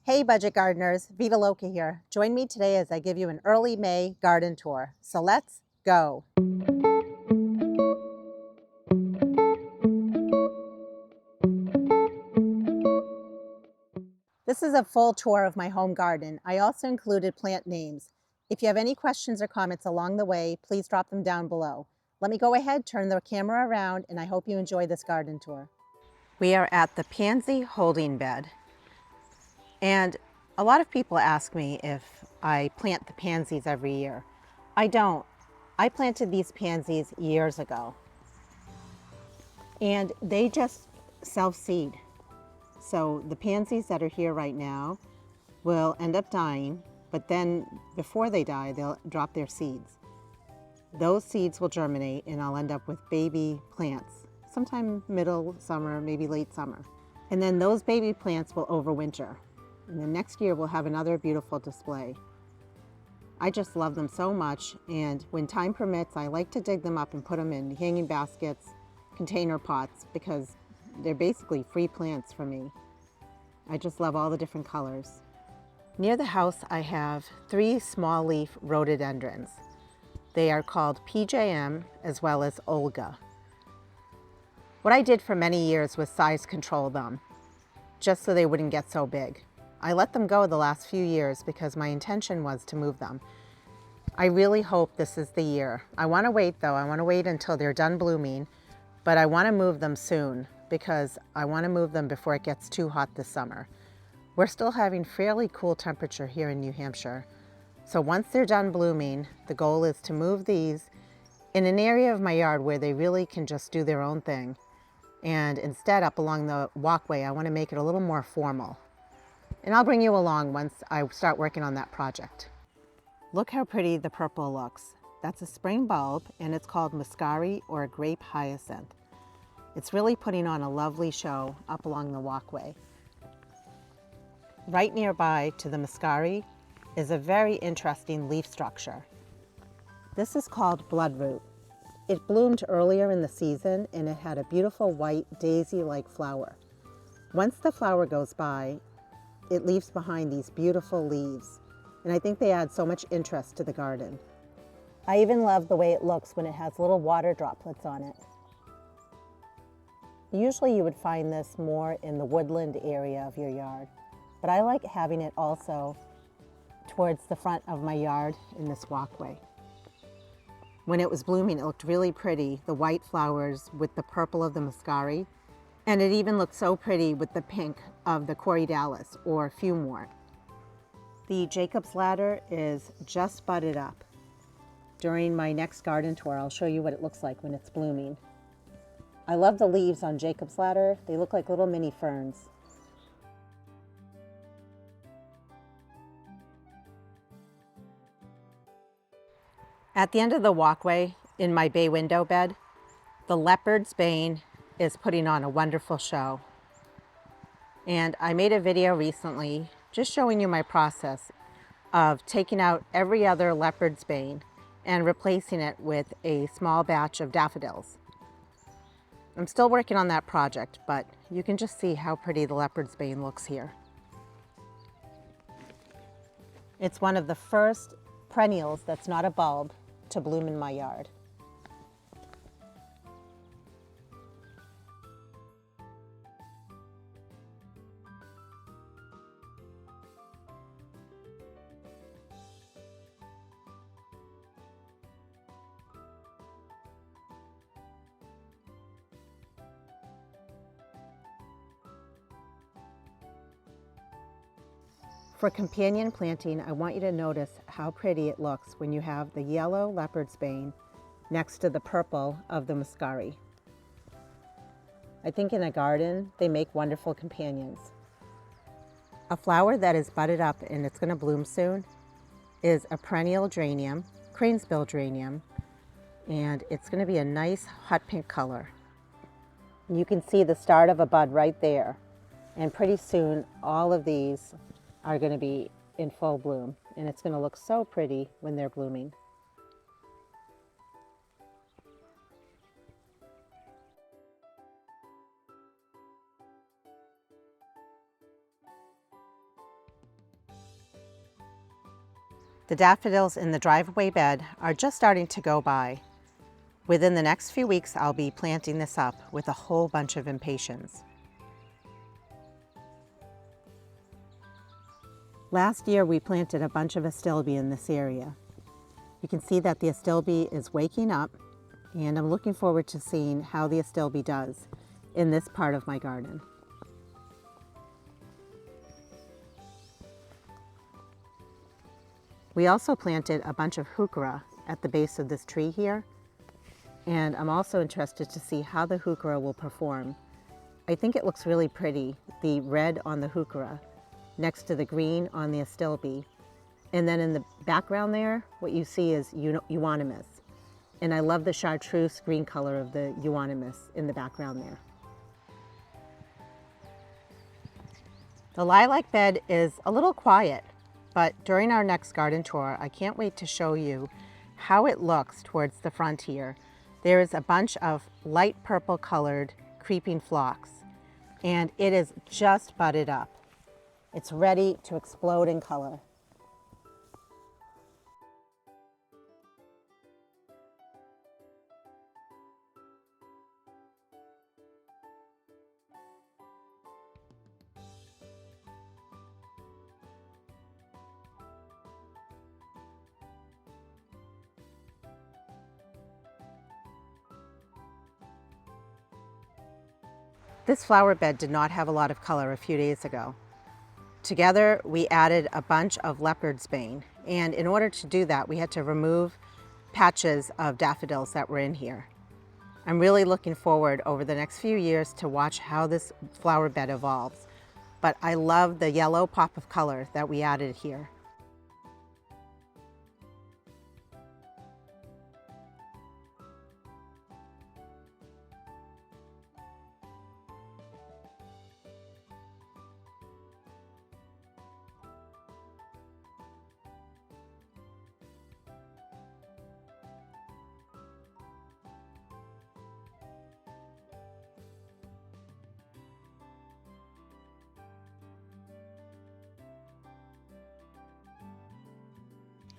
Hey budget gardeners, Viva Loca here. Join me today as I give you an early May garden tour. So let's go. This is a full tour of my home garden. I also included plant names. If you have any questions or comments along the way, please drop them down below. Let me go ahead, turn the camera around, and I hope you enjoy this garden tour. We are at the pansy holding bed. And a lot of people ask me if I plant the pansies every year. I don't. I planted these pansies years ago. And they just self-seed. So the pansies that are here right now will end up dying, but then before they die, they'll drop their seeds. Those seeds will germinate and I'll end up with baby plants, sometime middle summer, maybe late summer. And then those baby plants will overwinter. And then next year we'll have another beautiful display. I just love them so much, and when time permits, I like to dig them up and put them in hanging baskets, container pots, because they're basically free plants for me. I just love all the different colors. Near the house I have 3 small leaf rhododendrons. They are called PJM as well as Olga. What I did for many years was size control them, just so they wouldn't get so big. I let them go the last few years because my intention was to move them. I really hope this is the year. I want to wait though. I want to wait until they're done blooming, but I want to move them soon because I want to move them before it gets too hot this summer. We're still having fairly cool temperature here in New Hampshire. So once they're done blooming, the goal is to move these in an area of my yard where they really can just do their own thing. And instead, up along the walkway, I want to make it a little more formal. And I'll bring you along once I start working on that project. Look how pretty the purple looks. That's a spring bulb, and it's called Muscari or Grape Hyacinth. It's really putting on a lovely show up along the walkway. Right nearby to the Muscari is a very interesting leaf structure. This is called bloodroot. It bloomed earlier in the season, and it had a beautiful white daisy-like flower. Once the flower goes by, it leaves behind these beautiful leaves, and I think they add so much interest to the garden. I even love the way it looks when it has little water droplets on it. Usually you would find this more in the woodland area of your yard, but I like having it also towards the front of my yard in this walkway. When it was blooming, it looked really pretty, the white flowers with the purple of the Muscari. And it even looked so pretty with the pink of the corydalis or fumwort. The Jacob's ladder is just budded up. During my next garden tour, I'll show you what it looks like when it's blooming. I love the leaves on Jacob's ladder. They look like little mini ferns. At the end of the walkway in my bay window bed, the Leopard's Bane is putting on a wonderful show. And I made a video recently just showing you my process of taking out every other Leopard's Bane and replacing it with a small batch of daffodils. I'm still working on that project, but you can just see how pretty the Leopard's Bane looks here. It's one of the first perennials that's not a bulb to bloom in my yard. For companion planting, I want you to notice how pretty it looks when you have the yellow Leopard's Bane next to the purple of the Muscari. I think in a garden, they make wonderful companions. A flower that is budded up and it's going to bloom soon is a perennial geranium, cranesbill geranium, and it's going to be a nice hot pink color. You can see the start of a bud right there, and pretty soon all of these are going to be in full bloom, and it's going to look so pretty when they're blooming. The daffodils in the driveway bed are just starting to go by. Within the next few weeks, I'll be planting this up with a whole bunch of impatiens. Last year, we planted a bunch of astilbe in this area. You can see that the astilbe is waking up, and I'm looking forward to seeing how the astilbe does in this part of my garden. We also planted a bunch of heuchera at the base of this tree here, and I'm also interested to see how the heuchera will perform. I think it looks really pretty, the red on the heuchera next to the green on the astilbe. And then in the background there, what you see is euonymus. And I love the chartreuse green color of the euonymus in the background there. The lilac bed is a little quiet, but during our next garden tour, I can't wait to show you how it looks towards the front here. There is a bunch of light purple colored creeping phlox, and it is just budded up. It's ready to explode in color. This flower bed did not have a lot of color a few days ago. Together, we added a bunch of Leopard's Bane, and in order to do that, we had to remove patches of daffodils that were in here. I'm really looking forward over the next few years to watch how this flower bed evolves, but I love the yellow pop of color that we added here.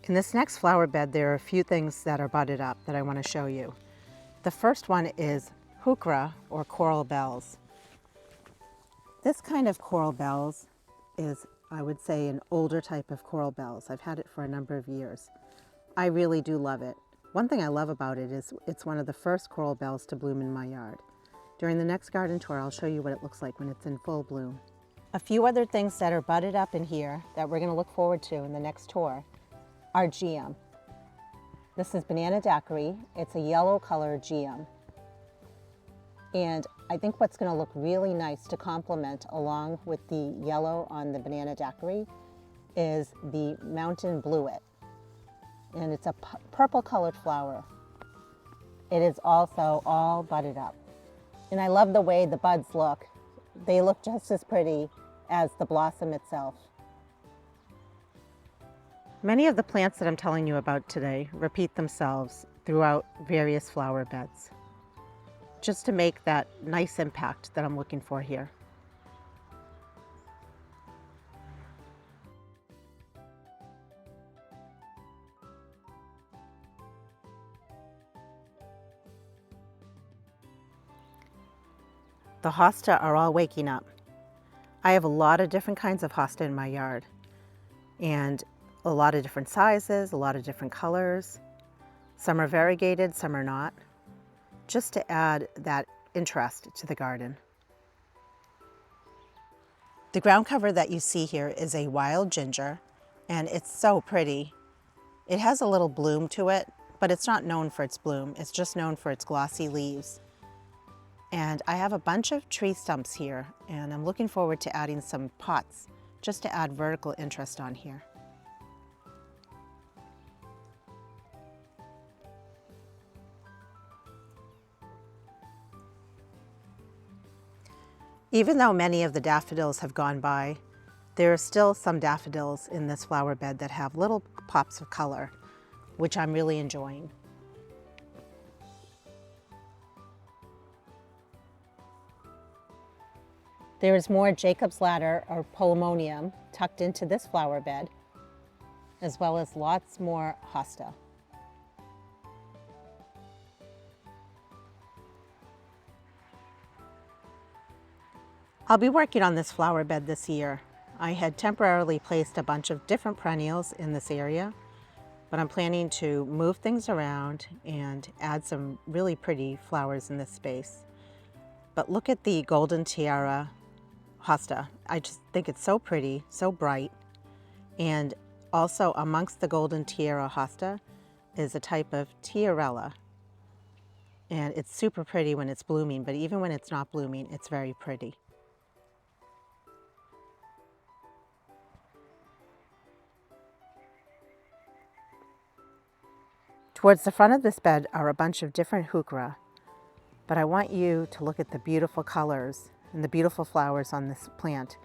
In this next flower bed, there are a few things that are budded up that I want to show you. The first one is heuchera, or coral bells. This kind of coral bells is, I would say, an older type of coral bells. I've had it for a number of years. I really do love it. One thing I love about it is it's one of the first coral bells to bloom in my yard. During the next garden tour, I'll show you what it looks like when it's in full bloom. A few other things that are budded up in here that we're going to look forward to in the next tour are geum. This is banana daiquiri. It's a yellow colored geum. And I think what's going to look really nice to complement along with the yellow on the banana daiquiri is the mountain bluet. And it's a purple colored flower. It is also all budded up. And I love the way the buds look. They look just as pretty as the blossom itself. Many of the plants that I'm telling you about today repeat themselves throughout various flower beds, just to make that nice impact that I'm looking for here. The hosta are all waking up. I have a lot of different kinds of hosta in my yard, and a lot of different sizes, a lot of different colors. Some are variegated, some are not, just to add that interest to the garden. The ground cover that you see here is a wild ginger, and it's so pretty. It has a little bloom to it, but it's not known for its bloom. It's just known for its glossy leaves. And I have a bunch of tree stumps here, and I'm looking forward to adding some pots just to add vertical interest on here. Even though many of the daffodils have gone by, there are still some daffodils in this flower bed that have little pops of color, which I'm really enjoying. There is more Jacob's ladder or polemonium tucked into this flower bed. as well as lots more hosta. I'll be working on this flower bed this year. I had temporarily placed a bunch of different perennials in this area, but I'm planning to move things around and add some really pretty flowers in this space. But look at the golden tiara hosta. I just think it's so pretty, so bright. And also amongst the golden tiara hosta is a type of tiarella. And it's super pretty when it's blooming, but even when it's not blooming, it's very pretty. Towards the front of this bed are a bunch of different heuchera, but I want you to look at the beautiful colors and the beautiful flowers on this plant.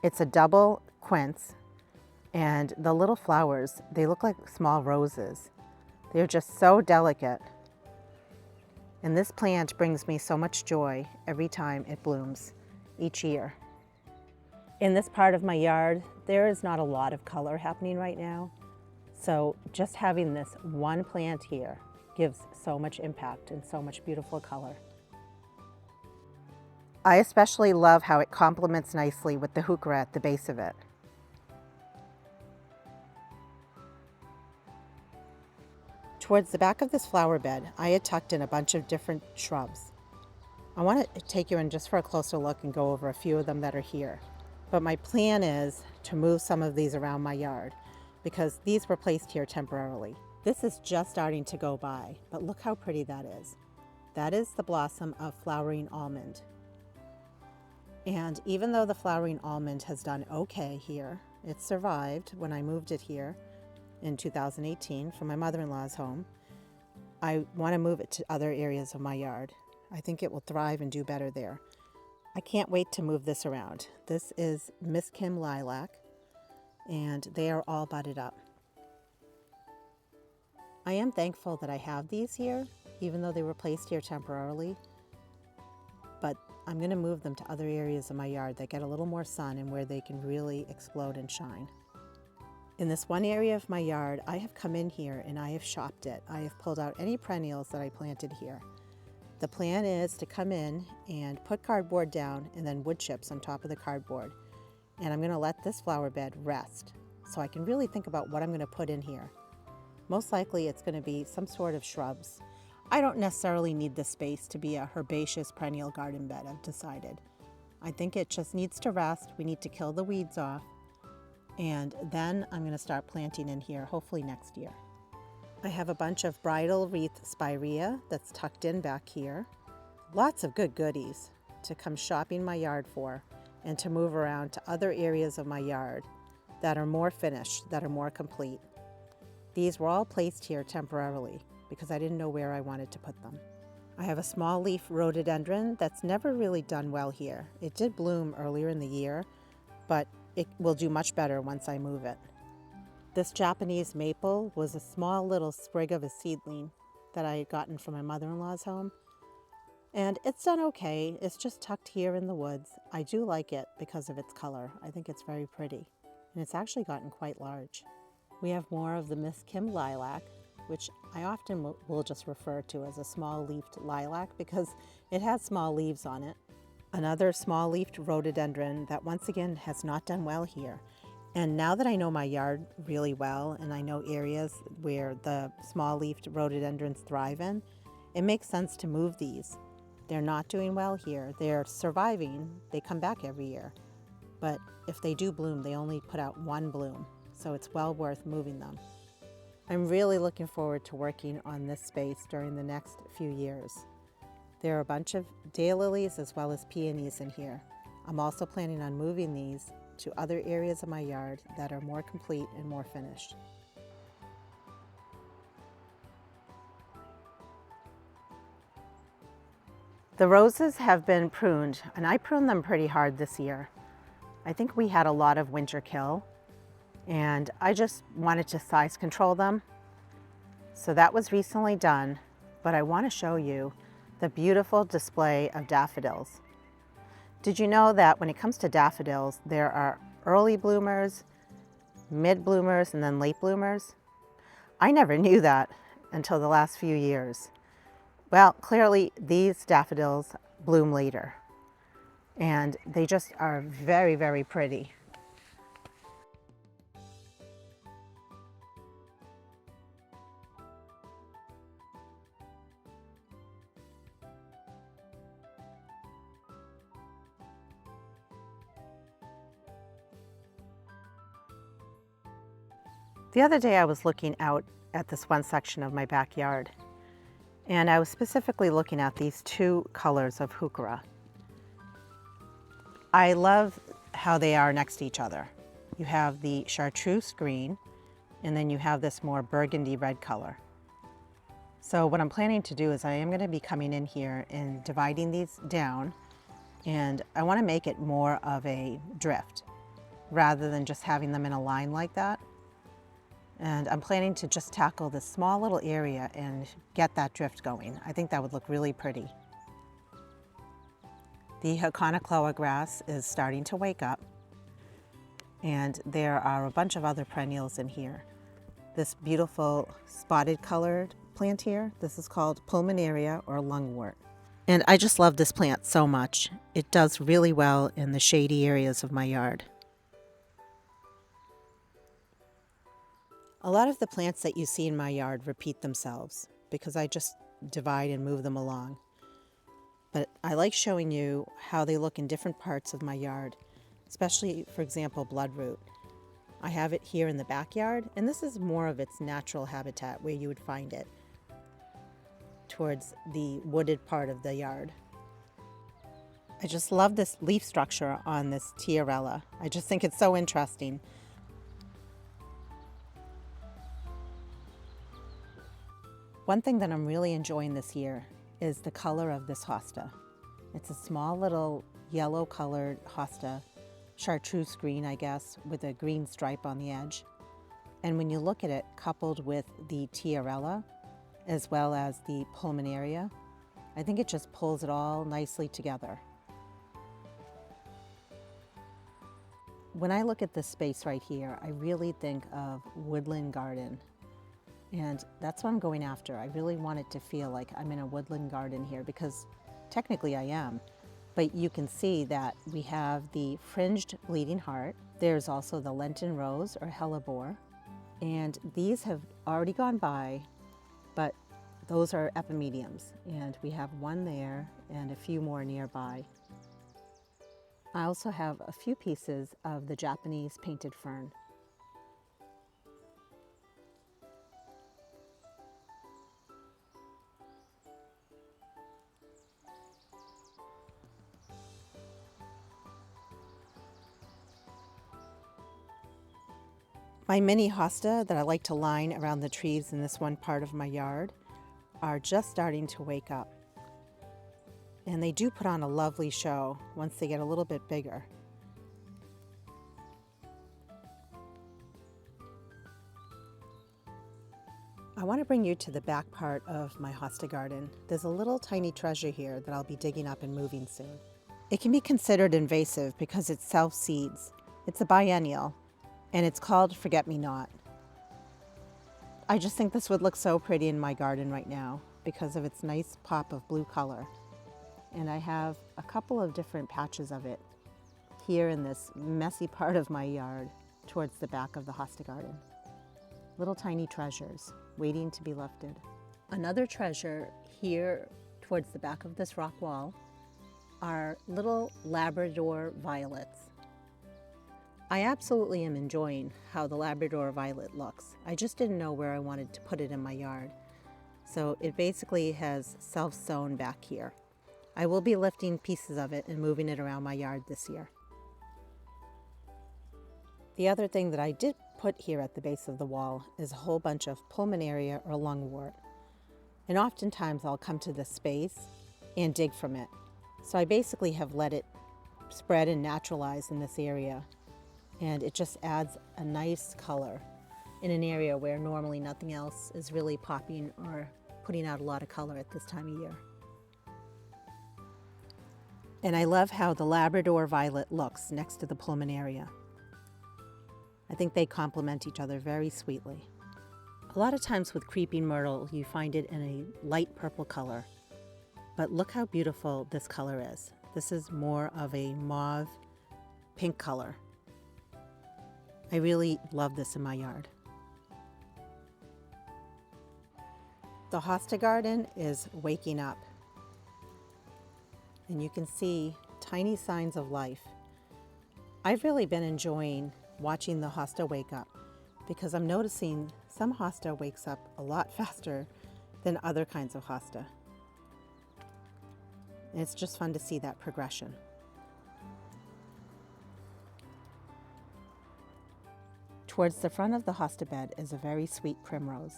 It's a double quince, and the little flowers, they look like small roses. They're just so delicate. And this plant brings me so much joy every time it blooms each year. In this part of my yard, there is not a lot of color happening right now. So just having this one plant here gives so much impact and so much beautiful color. I especially love how it complements nicely with the heuchera at the base of it. Towards the back of this flower bed, I had tucked in a bunch of different shrubs. I want to take you in just for a closer look and go over a few of them that are here. But my plan is to move some of these around my yard, because these were placed here temporarily. This is just starting to go by, but look how pretty that is. That is the blossom of flowering almond. And even though the flowering almond has done okay here, it survived when I moved it here in 2018 from my mother-in-law's home. I want to move it to other areas of my yard. I think it will thrive and do better there. I can't wait to move this around. This is Miss Kim lilac, and they are all budded up. I am thankful that I have these here, even though they were placed here temporarily, but I'm going to move them to other areas of my yard that get a little more sun and where they can really explode and shine. In this one area of my yard, I have come in here and I have shopped it. I have pulled out any perennials that I planted here. The plan is to come in and put cardboard down and then wood chips on top of the cardboard. And I'm going to let this flower bed rest so I can really think about what I'm going to put in here. Most likely it's going to be some sort of shrubs. I don't necessarily need this space to be a herbaceous perennial garden bed, I've decided. I think it just needs to rest. We need to kill the weeds off. And then I'm going to start planting in here, hopefully next year. I have a bunch of bridal wreath spirea that's tucked in back here. Lots of good goodies to come shopping my yard for, and to move around to other areas of my yard that are more finished, that are more complete. These were all placed here temporarily because I didn't know where I wanted to put them. I have a small leaf rhododendron that's never really done well here. It did bloom earlier in the year, but it will do much better once I move it. This Japanese maple was a small little sprig of a seedling that I had gotten from my mother-in-law's home. And it's done okay. It's just tucked here in the woods. I do like it because of its color. I think it's very pretty. And it's actually gotten quite large. We have more of the Miss Kim lilac, which I often will just refer to as a small-leafed lilac because it has small leaves on it. Another small-leafed rhododendron that once again has not done well here. And now that I know my yard really well and I know areas where the small-leafed rhododendrons thrive in, it makes sense to move these. They're not doing well here. They're surviving. They come back every year. But if they do bloom, they only put out one bloom. So it's well worth moving them. I'm really looking forward to working on this space during the next few years. There are a bunch of daylilies as well as peonies in here. I'm also planning on moving these to other areas of my yard that are more complete and more finished. The roses have been pruned, and I pruned them pretty hard this year. I think we had a lot of winter kill, and I just wanted to size control them. So that was recently done, but I want to show you the beautiful display of daffodils. Did you know that when it comes to daffodils, there are early bloomers, mid-bloomers and then late bloomers. I never knew that until the last few years. Well, clearly these daffodils bloom later, and they just are very, very pretty. The other day I was looking out at this one section of my backyard, and I was specifically looking at these two colors of heuchera. I love how they are next to each other. You have the chartreuse green, and then you have this more burgundy red color. So what I'm planning to do is I am going to be coming in here and dividing these down, and I want to make it more of a drift rather than just having them in a line like that. And I'm planning to just tackle this small little area and get that drift going. I think that would look really pretty. The Haconocloa grass is starting to wake up, and there are a bunch of other perennials in here. This beautiful spotted colored plant here, this is called pulmonaria or lungwort. And I just love this plant so much. It does really well in the shady areas of my yard. A lot of the plants that you see in my yard repeat themselves because I just divide and move them along. But I like showing you how they look in different parts of my yard, especially, for example, bloodroot. I have it here in the backyard, and this is more of its natural habitat where you would find it, towards the wooded part of the yard. I just love this leaf structure on this tiarella. I just think it's so interesting. One thing that I'm really enjoying this year is the color of this hosta. It's a small little yellow colored hosta, chartreuse green, I guess, with a green stripe on the edge. And when you look at it coupled with the tiarella, as well as the pulmonaria, I think it just pulls it all nicely together. When I look at this space right here, I really think of woodland garden. And that's what I'm going after. I really want it to feel like I'm in a woodland garden here because technically I am. But you can see that we have the fringed bleeding heart. There's also the Lenten Rose or Hellebore. And these have already gone by, but those are epimediums. And we have one there and a few more nearby. I also have a few pieces of the Japanese painted fern. My mini hosta that I like to line around the trees in this one part of my yard are just starting to wake up. And they do put on a lovely show once they get a little bit bigger. I want to bring you to the back part of my hosta garden. There's a little tiny treasure here that I'll be digging up and moving soon. It can be considered invasive because it self-seeds. It's a biennial, and it's called Forget-Me-Not. I just think this would look so pretty in my garden right now because of its nice pop of blue color. And I have a couple of different patches of it here in this messy part of my yard towards the back of the hosta garden. Little tiny treasures waiting to be lifted. Another treasure here towards the back of this rock wall are little Labrador violets. I absolutely am enjoying how the Labrador violet looks. I just didn't know where I wanted to put it in my yard. So it basically has self-sown back here. I will be lifting pieces of it and moving it around my yard this year. The other thing that I did put here at the base of the wall is a whole bunch of pulmonaria or lungwort. And oftentimes I'll come to this space and dig from it. So I basically have let it spread and naturalize in this area. And it just adds a nice color in an area where normally nothing else is really popping or putting out a lot of color at this time of year. And I love how the Labrador violet looks next to the pulmonaria. I I think they complement each other very sweetly. A lot of times with creeping myrtle, you find it in a light purple color, but look how beautiful this color is. This is more of a mauve pink color. I really love this in my yard. The hosta garden is waking up, and you can see tiny signs of life. I've really been enjoying watching the hosta wake up because I'm noticing some hosta wakes up a lot faster than other kinds of hosta. And it's just fun to see that progression. Towards the front of the hosta bed is a very sweet primrose.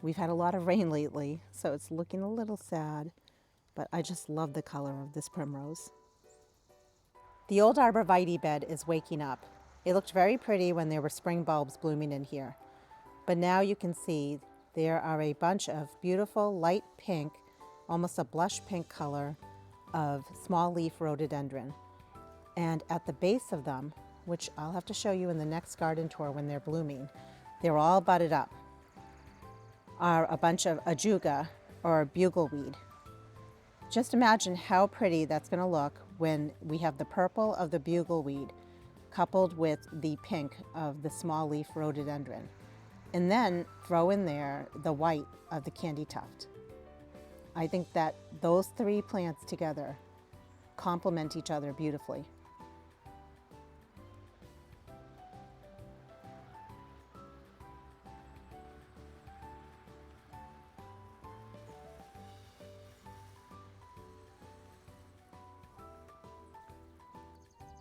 We've had a lot of rain lately, so it's looking a little sad, but I just love the color of this primrose. The old arborvitae bed is waking up. It looked very pretty when there were spring bulbs blooming in here, but now you can see there are a bunch of beautiful light pink, almost a blush pink color of small leaf rhododendron. And at the base of them, which I'll have to show you in the next garden tour when they're blooming, they're all budded up, are a bunch of ajuga or bugleweed. Just imagine how pretty that's going to look when we have the purple of the bugleweed coupled with the pink of the small leaf rhododendron. And then throw in there the white of the candy tuft. I think that those three plants together complement each other beautifully.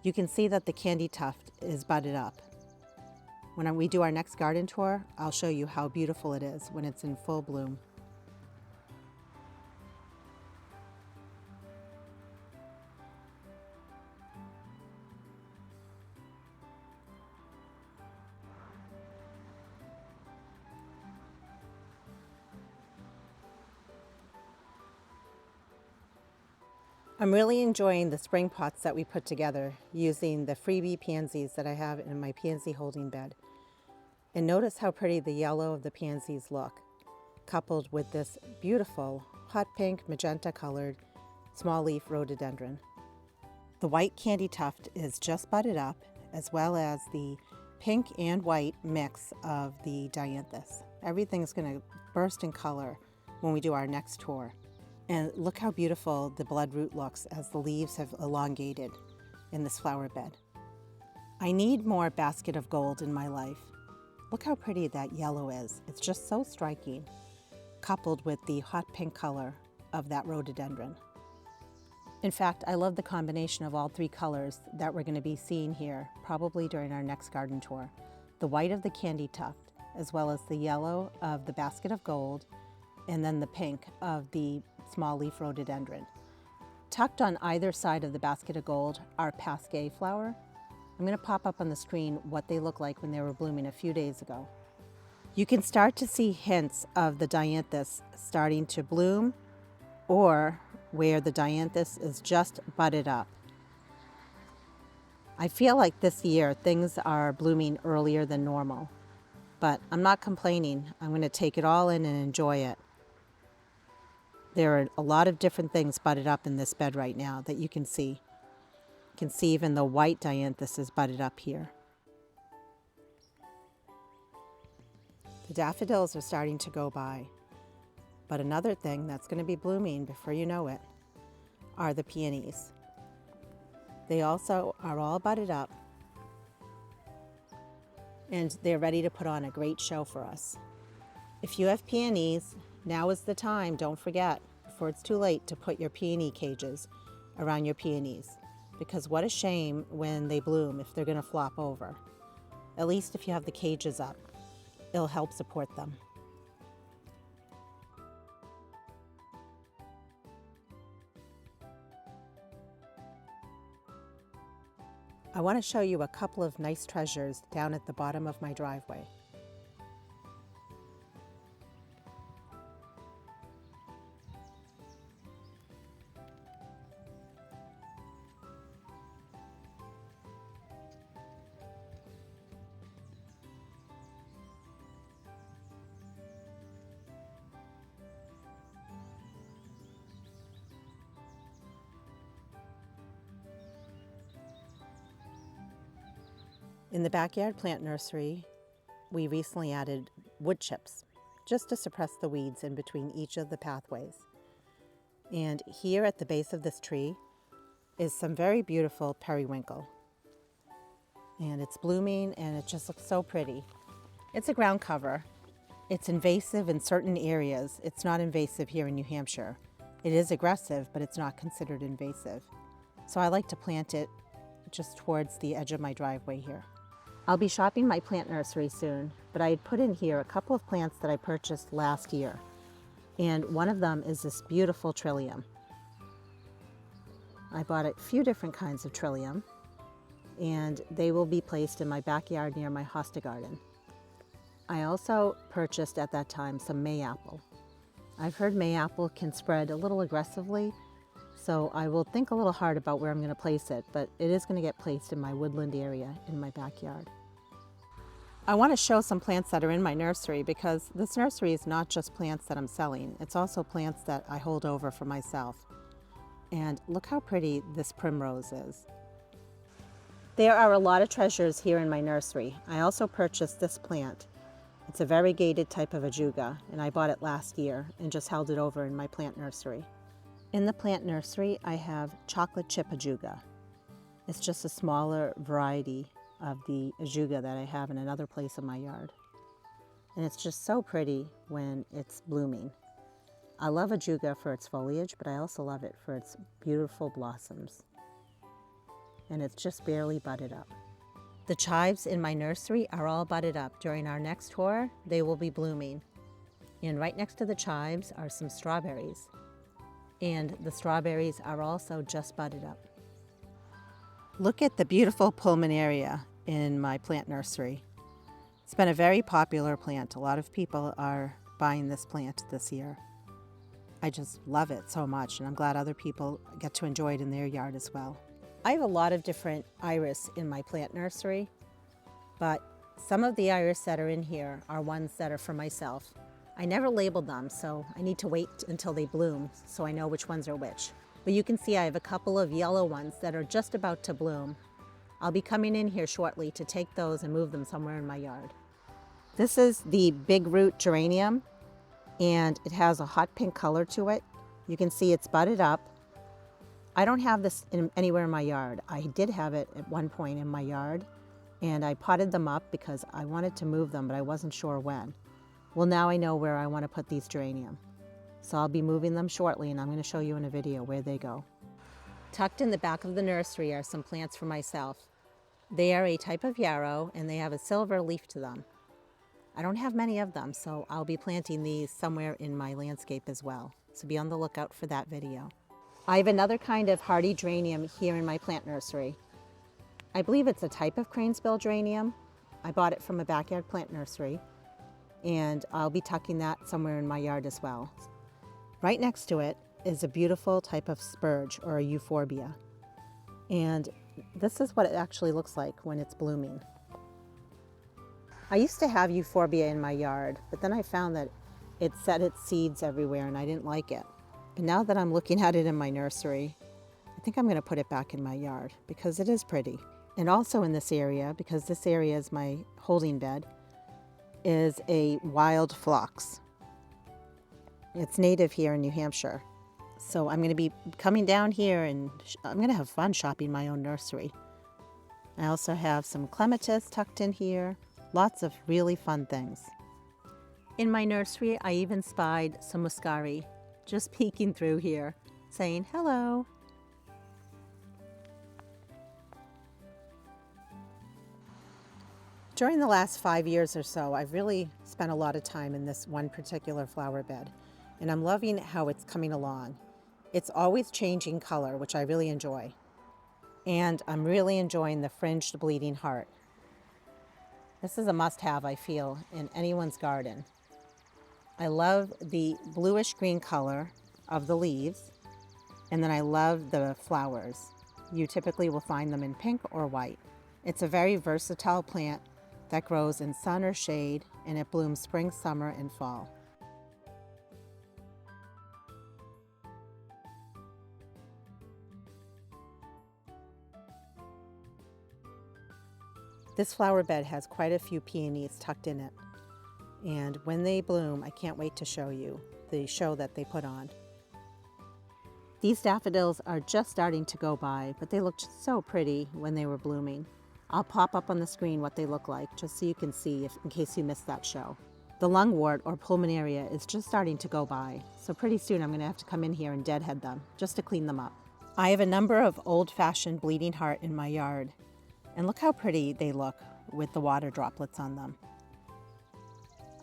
You can see that the candy tuft is budded up. When we do our next garden tour, I'll show you how beautiful it is when it's in full bloom. I'm really enjoying the spring pots that we put together using the freebie pansies that I have in my pansy holding bed. And notice how pretty the yellow of the pansies look, coupled with this beautiful hot pink magenta colored small leaf rhododendron. The white candy tuft is just budded up, as well as the pink and white mix of the dianthus. Everything's going to burst in color when we do our next tour. And look how beautiful the bloodroot looks as the leaves have elongated in this flower bed. I need more basket of gold in my life. Look how pretty that yellow is. It's just so striking, coupled with the hot pink color of that rhododendron. In fact, I love the combination of all three colors that we're going to be seeing here, probably during our next garden tour. The white of the candy tuft, as well as the yellow of the basket of gold, and then the pink of the small leaf rhododendron. Tucked on either side of the basket of gold are pasqueflower. I'm going to pop up on the screen what they look like when they were blooming a few days ago. You can start to see hints of the dianthus starting to bloom, or where the dianthus is just budded up. I feel like this year things are blooming earlier than normal, but I'm not complaining. I'm going to take it all in and enjoy it. There are a lot of different things budded up in this bed right now that you can see. You can see even the white dianthus is budded up here. The daffodils are starting to go by. But another thing that's going to be blooming before you know it are the peonies. They also are all budded up, and they're ready to put on a great show for us. If you have peonies, now is the time, don't forget, before it's too late, to put your peony cages around your peonies. Because what a shame when they bloom if they're going to flop over. At least if you have the cages up, it'll help support them. I want to show you a couple of nice treasures down at the bottom of my driveway. In the backyard plant nursery, we recently added wood chips just to suppress the weeds in between each of the pathways. And here at the base of this tree is some very beautiful periwinkle. And it's blooming and it just looks so pretty. It's a ground cover. It's invasive in certain areas. It's not invasive here in New Hampshire. It is aggressive, but it's not considered invasive. So I like to plant it just towards the edge of my driveway here. I'll be shopping my plant nursery soon, but I had put in here a couple of plants that I purchased last year. And one of them is this beautiful trillium. I bought a few different kinds of trillium, and they will be placed in my backyard near my hosta garden. I also purchased at that time some mayapple. I've heard mayapple can spread a little aggressively, so I will think a little hard about where I'm going to place it, but it is going to get placed in my woodland area in my backyard. I want to show some plants that are in my nursery because this nursery is not just plants that I'm selling, it's also plants that I hold over for myself. And look how pretty this primrose is. There are a lot of treasures here in my nursery. I also purchased this plant. It's a variegated type of ajuga, and I bought it last year and just held it over in my plant nursery. In the plant nursery, I have chocolate chip ajuga. It's just a smaller variety of the ajuga that I have in another place in my yard. And it's just so pretty when it's blooming. I love ajuga for its foliage, but I also love it for its beautiful blossoms. And it's just barely budded up. The chives in my nursery are all budded up. During our next tour, they will be blooming. And right next to the chives are some strawberries. And the strawberries are also just budded up. Look at the beautiful pulmonaria in my plant nursery. It's been a very popular plant. A lot of people are buying this plant this year. I just love it so much, and I'm glad other people get to enjoy it in their yard as well. I have a lot of different iris in my plant nursery, but some of the iris that are in here are ones that are for myself. I never labeled them, so I need to wait until they bloom so I know which ones are which. But you can see I have a couple of yellow ones that are just about to bloom. I'll be coming in here shortly to take those and move them somewhere in my yard. This is the bigroot geranium, and it has a hot pink color to it. You can see it's budded up. I don't have this anywhere in my yard. I did have it at one point in my yard, and I potted them up because I wanted to move them, but I wasn't sure when. Well, now I know where I want to put these geranium. So I'll be moving them shortly, and I'm going to show you in a video where they go. Tucked in the back of the nursery are some plants for myself. They are a type of yarrow, and they have a silver leaf to them. I don't have many of them, so I'll be planting these somewhere in my landscape as well. So be on the lookout for that video. I have another kind of hardy geranium here in my plant nursery. I believe it's a type of cranesbill geranium. I bought it from a backyard plant nursery, and I'll be tucking that somewhere in my yard as well. Right next to it is a beautiful type of spurge, or a euphorbia. And this is what it actually looks like when it's blooming. I used to have euphorbia in my yard, but then I found that it set its seeds everywhere and I didn't like it. But now that I'm looking at it in my nursery, I think I'm going to put it back in my yard because it is pretty. And also in this area, because this area is my holding bed, is a wild phlox. It's native here in New Hampshire. So I'm going to be coming down here and I'm going to have fun shopping my own nursery. I also have some clematis tucked in here. Lots of really fun things. In my nursery, I even spied some Muscari just peeking through here, saying hello. During the last 5 years or so, I've really spent a lot of time in this one particular flower bed, and I'm loving how it's coming along. It's always changing color, which I really enjoy. And I'm really enjoying the fringed bleeding heart. This is a must-have, I feel, in anyone's garden. I love the bluish-green color of the leaves, and then I love the flowers. You typically will find them in pink or white. It's a very versatile plant that grows in sun or shade, and it blooms spring, summer, and fall. This flower bed has quite a few peonies tucked in it. And when they bloom, I can't wait to show you the show that they put on. These daffodils are just starting to go by, but they looked so pretty when they were blooming. I'll pop up on the screen what they look like, just so you can see in case you missed that show. The lungwort, or pulmonaria, is just starting to go by, so pretty soon I'm going to have to come in here and deadhead them, just to clean them up. I have a number of old-fashioned bleeding heart in my yard, and look how pretty they look with the water droplets on them.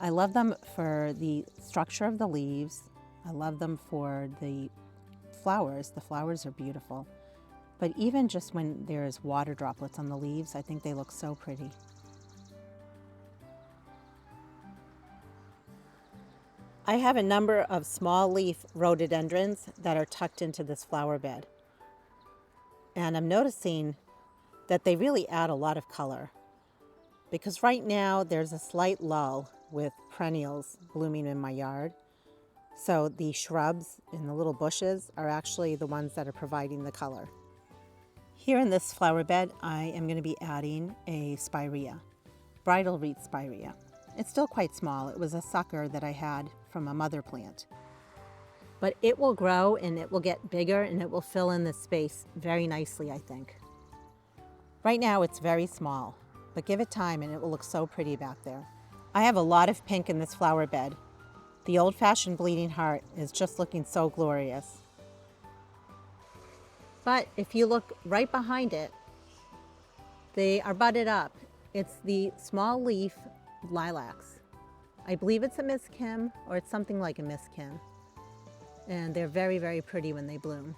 I love them for the structure of the leaves. I love them for the flowers. The flowers are beautiful. But even just when there's water droplets on the leaves, I think they look so pretty. I have a number of small leaf rhododendrons that are tucked into this flower bed. And I'm noticing that they really add a lot of color. Because right now there's a slight lull with perennials blooming in my yard. So the shrubs and the little bushes are actually the ones that are providing the color. Here in this flower bed, I am going to be adding a spirea, bridal wreath spirea. It's still quite small. It was a sucker that I had from a mother plant. But it will grow and it will get bigger and it will fill in this space very nicely, I think. Right now it's very small, but give it time and it will look so pretty back there. I have a lot of pink in this flower bed. The old-fashioned bleeding heart is just looking so glorious. But if you look right behind it, they are budded up. It's the small leaf lilacs. I believe it's a Miss Kim, or it's something like a Miss Kim. And they're very, very pretty when they bloom.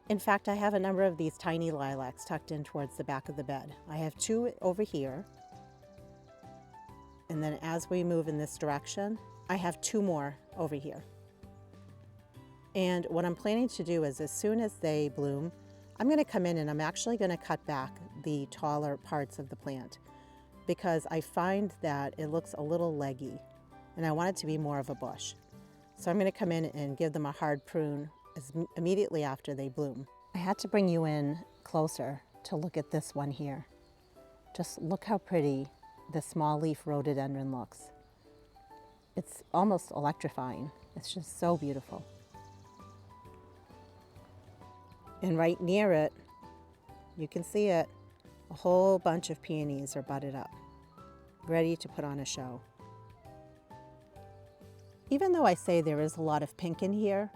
In fact, I have a number of these tiny lilacs tucked in towards the back of the bed. I have two over here. And then as we move in this direction, I have two more over here. And what I'm planning to do is as soon as they bloom, I'm going to come in and I'm actually going to cut back the taller parts of the plant because I find that it looks a little leggy and I want it to be more of a bush. So I'm going to come in and give them a hard prune immediately after they bloom. I had to bring you in closer to look at this one here. Just look how pretty the small leaf rhododendron looks. It's almost electrifying. It's just so beautiful. And right near it, you can see it, a whole bunch of peonies are budded up, ready to put on a show. Even though I say there is a lot of pink in here,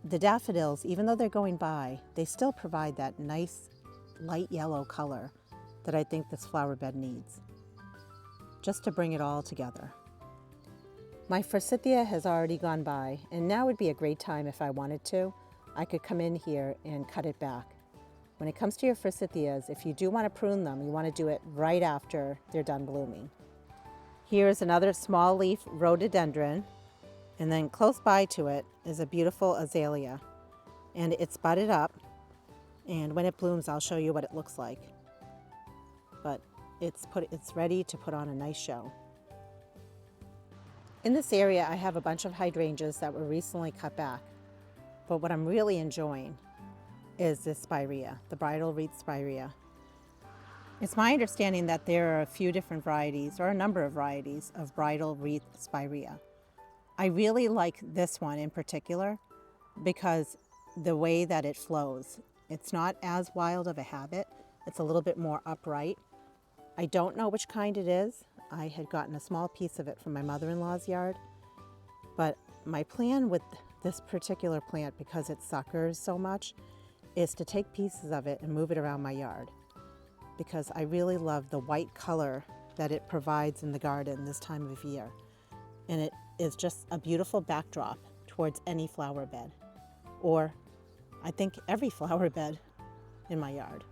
the daffodils, even though they're going by, they still provide that nice light yellow color that I think this flower bed needs, just to bring it all together. My forsythia has already gone by, and now would be a great time if I wanted to. I could come in here and cut it back. When it comes to your forsythias, if you do want to prune them, you want to do it right after they're done blooming. Here's another small leaf rhododendron, and then close by to it is a beautiful azalea. And it's budded up, and when it blooms, I'll show you what it looks like. But it's ready to put on a nice show. In this area, I have a bunch of hydrangeas that were recently cut back. But what I'm really enjoying is this spirea, the bridal wreath spirea. It's my understanding that there are a few different varieties, or a number of varieties, of bridal wreath spirea. I really like this one in particular because the way that it flows. It's not as wild of a habit. It's a little bit more upright. I don't know which kind it is. I had gotten a small piece of it from my mother-in-law's yard, but my plan with this particular plant, because it suckers so much, is to take pieces of it and move it around my yard because I really love the white color that it provides in the garden this time of year. And it is just a beautiful backdrop towards any flower bed, or I think every flower bed in my yard.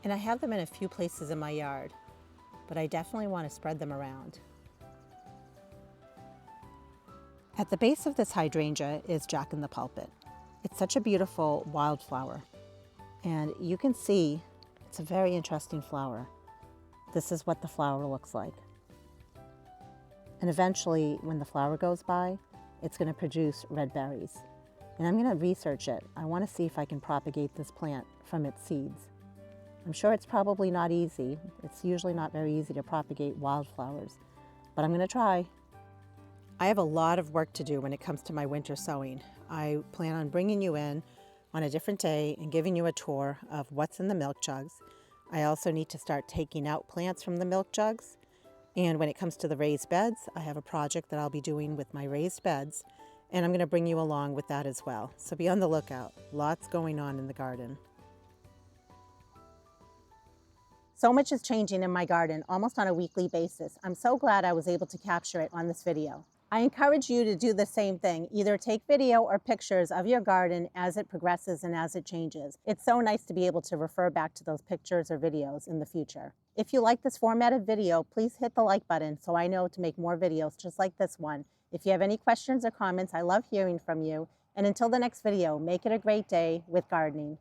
And I have them in a few places in my yard, but I definitely want to spread them around. At the base of this hydrangea is jack-in-the-pulpit. It's such a beautiful wildflower, and you can see it's a very interesting flower. This is what the flower looks like. And eventually, when the flower goes by, it's going to produce red berries. and I'm going to research it. I want to see if I can propagate this plant from its seeds. I'm sure it's probably not easy. It's usually not very easy to propagate wildflowers, but I'm going to try. I have a lot of work to do when it comes to my winter sowing. I plan on bringing you in on a different day and giving you a tour of what's in the milk jugs. I also need to start taking out plants from the milk jugs. And when it comes to the raised beds, I have a project that I'll be doing with my raised beds, and I'm going to bring you along with that as well. So be on the lookout. Lots going on in the garden. So much is changing in my garden almost on a weekly basis. I'm so glad I was able to capture it on this video. I encourage you to do the same thing. Either take video or pictures of your garden as it progresses and as it changes. It's so nice to be able to refer back to those pictures or videos in the future. If you like this formatted video, please hit the like button so I know to make more videos just like this one. If you have any questions or comments, I love hearing from you. And until the next video, make it a great day with gardening.